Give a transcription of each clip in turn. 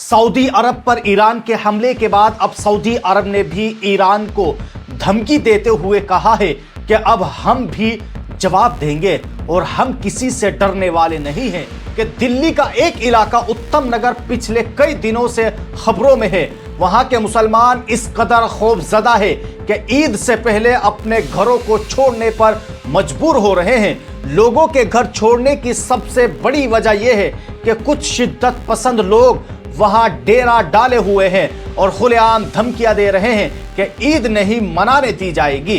Saudi अरब पर Iran के हमले के बाद अब सऊदी अरब ने भी ईरान को धमकी देते हुए कहा है कि अब हम भी जवाब देंगे और हम किसी से डरने वाले नहीं हैं। कि दिल्ली का एक इलाका उत्तम नगर पिछले कई दिनों से खबरों में है। वहां के मुसलमान इस कदर खौफजदा है कि ईद से पहले अपने घरों को छोड़ने पर मजबूर हो रहे हैं। लोगों के घर छोड़ने की सबसे बड़ी वजह यह है कि कुछ शिद्दत पसंद लोग वहां डेरा डाले हुए हैं और खुलेआम धमकियां दे रहे हैं कि ईद नहीं मनाने दी जाएगी।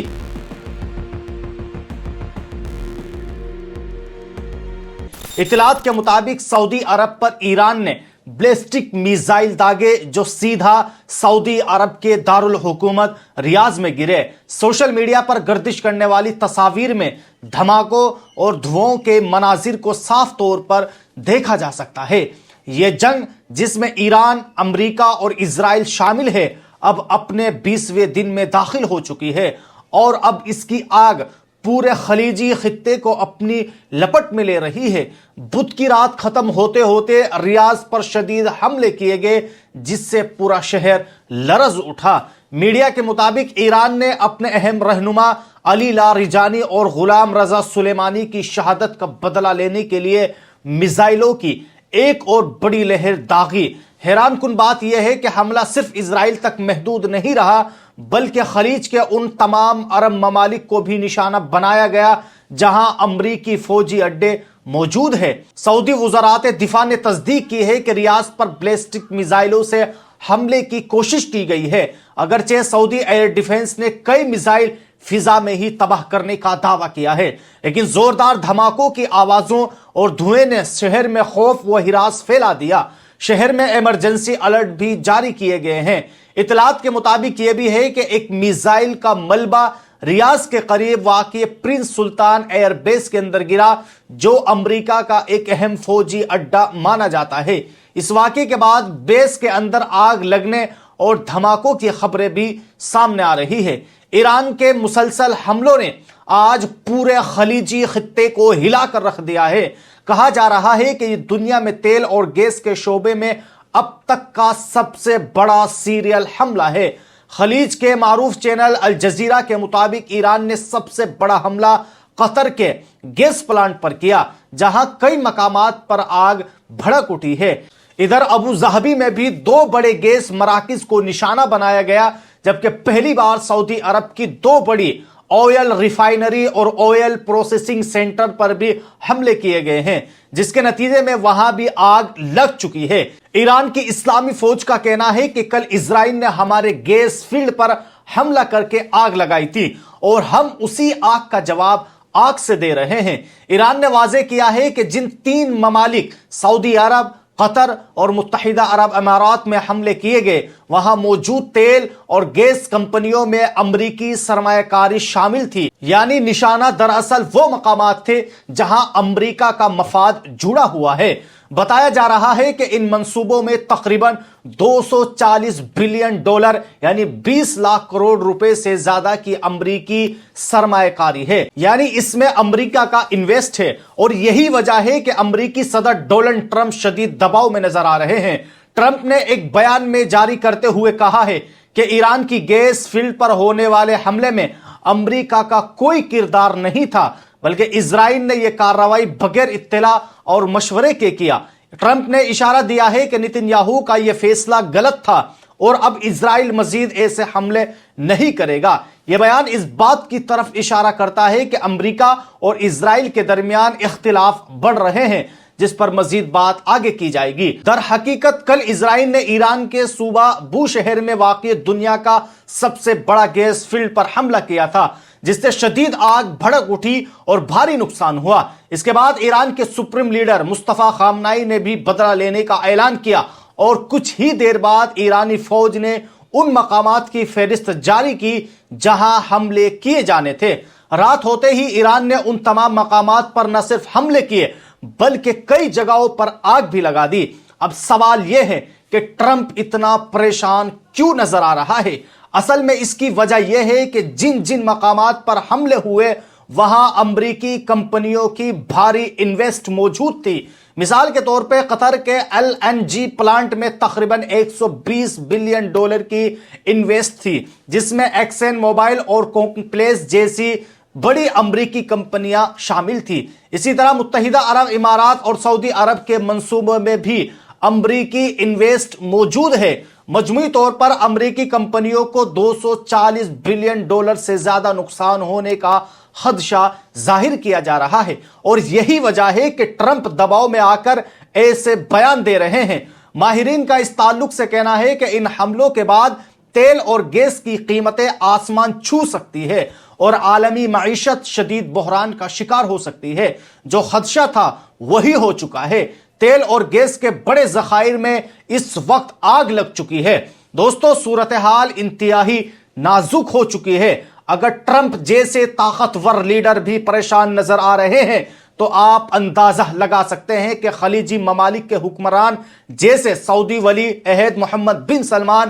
इतलात के मुताबिक सऊदी अरब पर ईरान ने बैलिस्टिक मिसाइल दागे जो सीधा सऊदी अरब के दारुल हुकूमत रियाज में गिरे। सोशल मीडिया पर गर्दिश करने वाली तस्वीर में धमाकों और धुओं के मनाजिर को साफ तौर पर देखा जा सकता है। यह जंग जिसमें ईरान, अमेरिका और इजराइल शामिल है, अब अपने 20वें दिन में दाखिल हो चुकी है और अब इसकी आग पूरे खलीजी खित्ते को अपनी लपट में ले रही है। बुध की रात खत्म होते होते रियाज पर शदीद हमले किए गए जिससे पूरा शहर लरज उठा। मीडिया के मुताबिक ईरान ने अपने अहम रहनुमा अली लारिजानी और गुलाम रजा सुलेमानी की शहादत का बदला लेने के लिए मिसाइलों की एक और बड़ी लहर दागी। हैरान कुन बात यह है कि हमला सिर्फ इजराइल तक महदूद नहीं रहा बल्कि खलीज के उन तमाम अरब ममालिक को भी निशाना बनाया गया जहां अमरीकी फौजी अड्डे मौजूद है। सऊदी वज़ारत दिफा ने तस्दीक की है कि रियाज पर बैलिस्टिक मिसाइलों से हमले की कोशिश की गई है। अगरचे सऊदी एयर डिफेंस ने कई मिसाइल फिजा में ही तबाह करने का दावा किया है, लेकिन जोरदार धमाकों की आवाजों और धुएं ने शहर में खौफ व हिरास फैला दिया। शहर में इमरजेंसी अलर्ट भी जारी किए गए हैं। इतलात के मुताबिक यह भी है कि एक मिसाइल का मलबा रियाज के करीब वाक़ई प्रिंस सुल्तान एयरबेस के अंदर गिरा जो अमेरिका का एक अहम फौजी अड्डा माना जाता है। इस वाक़े के बाद बेस के अंदर आग लगने और धमाकों की खबरें भी सामने आ रही है। ईरान के मुसलसल हमलों ने आज पूरे खलीजी खित्ते को हिला कर रख दिया है। कहा जा रहा है कि दुनिया में तेल और गैस के शोबे में अब तक का सबसे बड़ा सीरियल हमला है। खलीज के मारूफ चैनल अल जजीरा के मुताबिक ईरान ने सबसे बड़ा हमला कतर के गैस प्लांट पर किया जहां कई मकामात पर आग भड़क उठी है। इधर अबू ज़हबी में भी 2 बड़े गैस मराकिज को निशाना बनाया गया, जबकि पहली बार सऊदी अरब की 2 बड़ी ऑयल रिफाइनरी और ऑयल प्रोसेसिंग सेंटर पर भी हमले किए गए हैं, जिसके नतीजे में वहां भी आग लग चुकी है। ईरान की इस्लामी फौज का कहना है कि कल इजराइल ने हमारे गैस फील्ड पर हमला करके आग लगाई थी और हम उसी आग का जवाब आग से दे रहे हैं। ईरान ने वाजे किया है कि जिन 3 ममालिक सऊदी अरब, कतर और मुत्तहिदा अरब अमारात में हमले किए गए वहां मौजूद तेल और गैस कंपनियों में अमरीकी सरमायाकारी शामिल थी। यानी निशाना दरअसल वो मकामात थे जहां अमरीका का मफाद जुड़ा हुआ है। बताया जा रहा है कि इन मंसूबों में तकरीबन 240 बिलियन डॉलर यानी 20 लाख करोड़ रुपए से ज्यादा की अमरीकी सरमायाकारी है। यानी इसमें अमरीका का इन्वेस्ट है और यही वजह है कि अमरीकी सदर डोनाल्ड ट्रंप शदीद दबाव में नजर आ रहे हैं। ट्रंप ने एक बयान में जारी करते हुए कहा है कि ईरान की गैस फील्ड पर होने वाले हमले में अमरीका का कोई किरदार नहीं था, बल्कि इजराइल ने यह कार्रवाई बगैर इत्तला और मशवरे के किया। ट्रंप ने इशारा दिया है कि नेतन्याहू का यह फैसला गलत था और अब इजराइल मजीद ऐसे हमले नहीं करेगा। यह बयान इस बात की तरफ इशारा करता है कि अमेरिका और इजराइल के दरमियान इख्तिलाफ बढ़ रहे हैं, जिस पर मजीद बात आगे की जाएगी। दर हकीकत कल इजराइल ने ईरान के सूबा बू शहर में वाक़ई दुनिया का सबसे बड़ा गैस फील्ड पर हमला किया था, जिससे शदीद आग भड़क उठी और भारी नुकसान हुआ। इसके बाद ईरान के सुप्रीम लीडर मुस्तफा खामनाई ने भी बदला लेने का ऐलान किया और कुछ ही देर बाद ईरानी फौज ने उन मकामात की फहरिस्त जारी की जहां हमले किए जाने थे। रात होते ही ईरान ने उन तमाम मकामात पर न सिर्फ हमले किए बल्कि कई जगहों पर आग भी लगा दी। अब सवाल यह है कि ट्रंप इतना परेशान क्यों नजर आ रहा है? असल में इसकी वजह यह है कि जिन जिन मकामात पर हमले हुए वहां अमरीकी कंपनियों की भारी इन्वेस्ट मौजूद थी। مثال کے طور پہ قطر کے LNG پلانٹ میں تقریباً $120 بلین کی انویسٹ تھی، جس میں ایکسن موبائل اور کوکپلیس جیسی بڑی امریکی کمپنیاں شامل تھی۔ اسی طرح متحدہ عرب امارات اور سعودی عرب کے منصوبوں میں بھی امریکی انویسٹ موجود ہے۔ مجموعی طور پر امریکی کمپنیوں کو $240 بلین سے زیادہ نقصان ہونے کا خدشہ ظاہر کیا جا رہا ہے، اور یہی وجہ ہے کہ ٹرمپ دباؤ میں آ کر ایسے بیان دے رہے ہیں۔ ماہرین کا اس تعلق سے کہنا ہے کہ ان حملوں کے بعد تیل اور گیس کی قیمتیں آسمان چھو سکتی ہے اور عالمی معیشت شدید بحران کا شکار ہو سکتی ہے۔ جو خدشہ تھا وہی ہو چکا ہے۔ تیل اور گیس کے بڑے ذخائر میں اس وقت آگ لگ چکی ہے۔ دوستو، صورتحال انتہائی نازک ہو چکی ہے۔ اگر ٹرمپ جیسے طاقتور لیڈر بھی پریشان نظر آ رہے ہیں تو آپ اندازہ لگا سکتے ہیں کہ خلیجی ممالک کے حکمران جیسے سعودی ولی عہد محمد بن سلمان،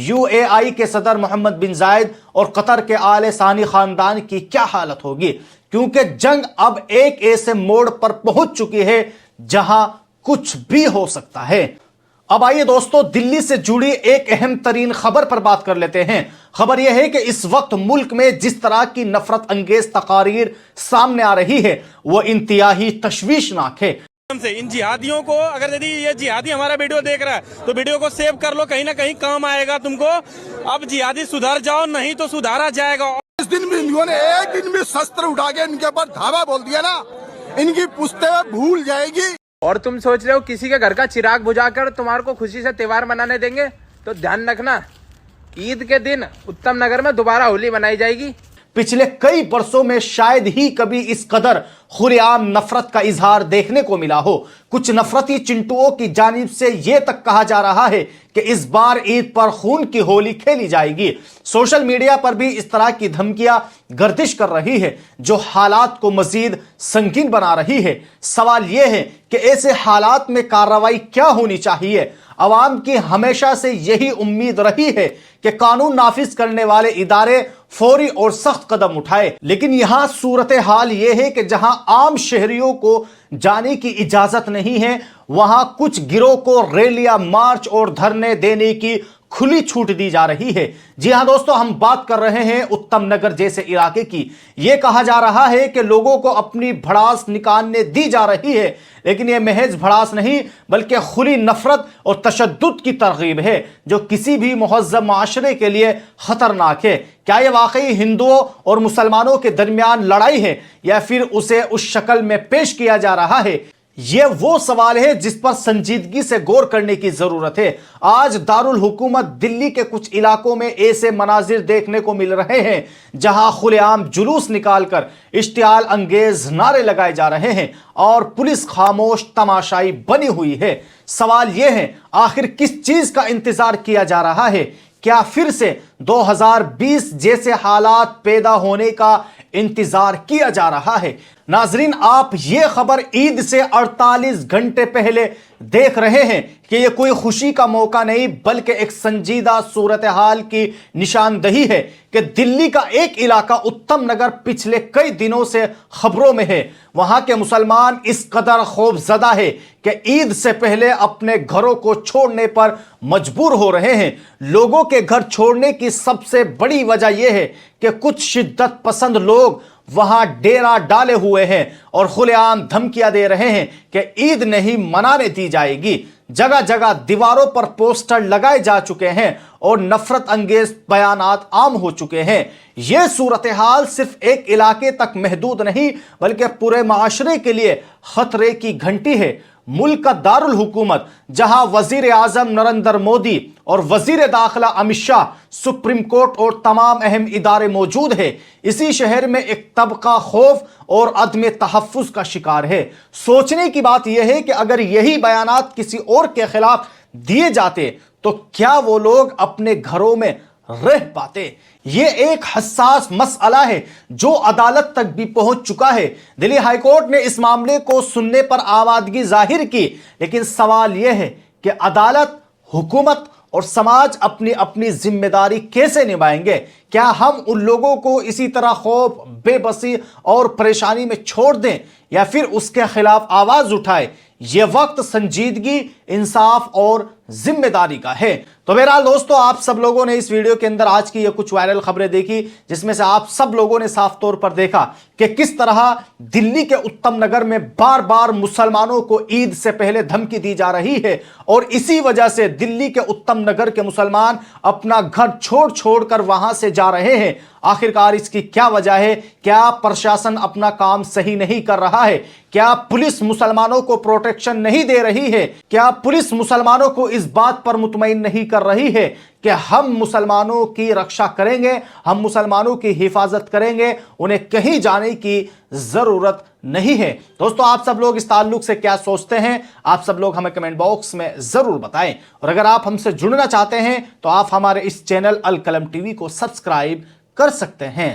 UAE کے صدر محمد بن زائد اور قطر کے آل ثانی خاندان کی کیا حالت ہوگی، کیونکہ جنگ اب ایک ایسے موڑ پر پہنچ چکی ہے جہاں کچھ بھی ہو سکتا ہے۔ اب آئیے دوستو، دلی سے جڑی ایک اہم ترین خبر پر بات کر لیتے ہیں۔ خبر یہ ہے کہ اس وقت ملک میں جس طرح کی نفرت انگیز تقاریر سامنے آ رہی ہے وہ انتہائی تشویشناک ہے۔ ان جہادیوں کو، اگر یدی یہ جہادی ہمارا ویڈیو دیکھ رہا ہے تو ویڈیو کو سیو کر لو، کہیں نہ کہیں کام آئے گا تم کو۔ اب جہادی سدھر جاؤ، نہیں تو سدھارا جائے گا۔ اس دن بھی انہوں نے ایک دن بھی شستر اٹھا کے ان کے اوپر دھاوا بول دیا نا، ان کی پشتے بھول جائے گی۔ اور تم سوچ رہے ہو کسی کے گھر کا چراغ بجھا کر تمہارے کو خوشی سے تہوار منانے دیں گے؟ تو دھیان رکھنا، عید کے دن اتم نگر میں دوبارہ ہولی منائی جائے گی۔ پچھلے کئی برسوں میں شاید ہی کبھی اس قدر کھلے عام نفرت کا اظہار دیکھنے کو ملا ہو۔ کچھ نفرتی چنٹوؤں کی جانب سے یہ تک کہا جا رہا ہے کہ اس بار عید پر خون کی ہولی کھیلی جائے گی۔ سوشل میڈیا پر بھی اس طرح کی دھمکیاں گردش کر رہی ہے جو حالات کو مزید سنگین بنا رہی ہے۔ سوال یہ ہے کہ ایسے حالات میں کارروائی کیا ہونی چاہیے؟ عوام کی ہمیشہ سے یہی امید رہی ہے کہ قانون نافذ کرنے والے ادارے فوری اور سخت قدم اٹھائے، لیکن یہاں صورتحال یہ ہے کہ جہاں عام شہریوں کو جانے کی اجازت نہیں ہے، وہاں کچھ گروہ کو ریلیاں، مارچ اور دھرنے دینے کی کھلی چھوٹ دی جا رہی ہے۔ جی ہاں دوستو، ہم بات کر رہے ہیں اتم نگر جیسے علاقے کی۔ یہ کہا جا رہا ہے کہ لوگوں کو اپنی بھڑاس نکالنے دی جا رہی ہے، لیکن یہ محض بھڑاس نہیں بلکہ کھلی نفرت اور تشدد کی ترغیب ہے جو کسی بھی مہذب معاشرے کے لیے خطرناک ہے۔ کیا یہ واقعی ہندوؤں اور مسلمانوں کے درمیان لڑائی ہے یا پھر اسے اس شکل میں پیش کیا جا رہا ہے؟ یہ وہ سوال ہے جس پر سنجیدگی سے غور کرنے کی ضرورت ہے۔ آج دارالحکومت دلی کے کچھ علاقوں میں ایسے مناظر دیکھنے کو مل رہے ہیں جہاں کھلے عام جلوس نکال کر اشتعال انگیز نعرے لگائے جا رہے ہیں اور پولیس خاموش تماشائی بنی ہوئی ہے۔ سوال یہ ہے، آخر کس چیز کا انتظار کیا جا رہا ہے؟ کیا پھر سے 2020 جیسے حالات پیدا ہونے کا انتظار کیا جا رہا ہے؟ ناظرین، آپ یہ خبر عید سے 48 گھنٹے پہلے دیکھ رہے ہیں کہ یہ کوئی خوشی کا موقع نہیں بلکہ ایک سنجیدہ صورتحال کی نشاندہی ہے کہ دلی کا ایک علاقہ اتم نگر پچھلے کئی دنوں سے خبروں میں ہے۔ وہاں کے مسلمان اس قدر خوف زدہ ہے کہ عید سے پہلے اپنے گھروں کو چھوڑنے پر مجبور ہو رہے ہیں۔ لوگوں کے گھر چھوڑنے کی سب سے بڑی وجہ یہ ہے کہ کچھ شدت پسند لوگ وہاں ڈیرا ڈالے ہوئے ہیں اور کھلے عام دھمکیاں دے رہے ہیں کہ عید نہیں منانے دی جائے گی۔ جگہ جگہ دیواروں پر پوسٹر لگائے جا چکے ہیں اور نفرت انگیز بیانات عام ہو چکے ہیں۔ یہ صورتحال صرف ایک علاقے تک محدود نہیں بلکہ پورے معاشرے کے لیے خطرے کی گھنٹی ہے۔ ملک کا دارالحکومت جہاں وزیر اعظم نریندر مودی اور وزیر داخلہ امت شاہ، سپریم کورٹ اور تمام اہم ادارے موجود ہیں، اسی شہر میں ایک طبقہ خوف اور عدم تحفظ کا شکار ہے۔ سوچنے کی بات یہ ہے کہ اگر یہی بیانات کسی اور کے خلاف دیے جاتے تو کیا وہ لوگ اپنے گھروں میں رہ پاتے؟ یہ ایک حساس مسئلہ ہے جو عدالت تک بھی پہنچ چکا ہے۔ دلی ہائی کورٹ نے اس معاملے کو سننے پر آمادگی ظاہر کی، لیکن سوال یہ ہے کہ عدالت، حکومت और समाज अपनी अपनी जिम्मेदारी कैसे निभाएंगे? क्या हम उन लोगों को इसी तरह खौफ, बेबसी और परेशानी में छोड़ दें या फिर उसके खिलाफ आवाज उठाए? यह वक्त संजीदगी, इंसाफ और जिम्मेदारी का है। तो बहरहाल दोस्तों, आप सब लोगों ने इस वीडियो के अंदर आज की ये कुछ वायरल खबरें देखी, जिसमें से आप सब लोगों ने साफ तौर पर देखा कि किस तरह दिल्ली के उत्तम नगर में बार बार मुसलमानों को ईद से पहले धमकी दी जा रही है और इसी वजह से दिल्ली के उत्तम नगर के मुसलमान अपना घर छोड़ छोड़ कर वहां से जा रहे हैं। आखिरकार इसकी क्या वजह है? क्या प्रशासन अपना काम सही नहीं कर रहा है? क्या पुलिस मुसलमानों को प्रोटेक्शन नहीं दे रही है? क्या पुलिस मुसलमानों को इस बात पर मुतमईन नहीं कर रही है कि हम मुसलमानों की रक्षा करेंगे, हम मुसलमानों की हिफाजत करेंगे, उन्हें कहीं जाने की जरूरत नहीं है? दोस्तों, आप सब लोग इस ताल्लुक से क्या सोचते हैं? आप सब लोग हमें कमेंट बॉक्स में जरूर बताएं। और अगर आप हमसे जुड़ना चाहते हैं तो आप हमारे इस चैनल अल कलम टीवी को सब्सक्राइब कर सकते हैं।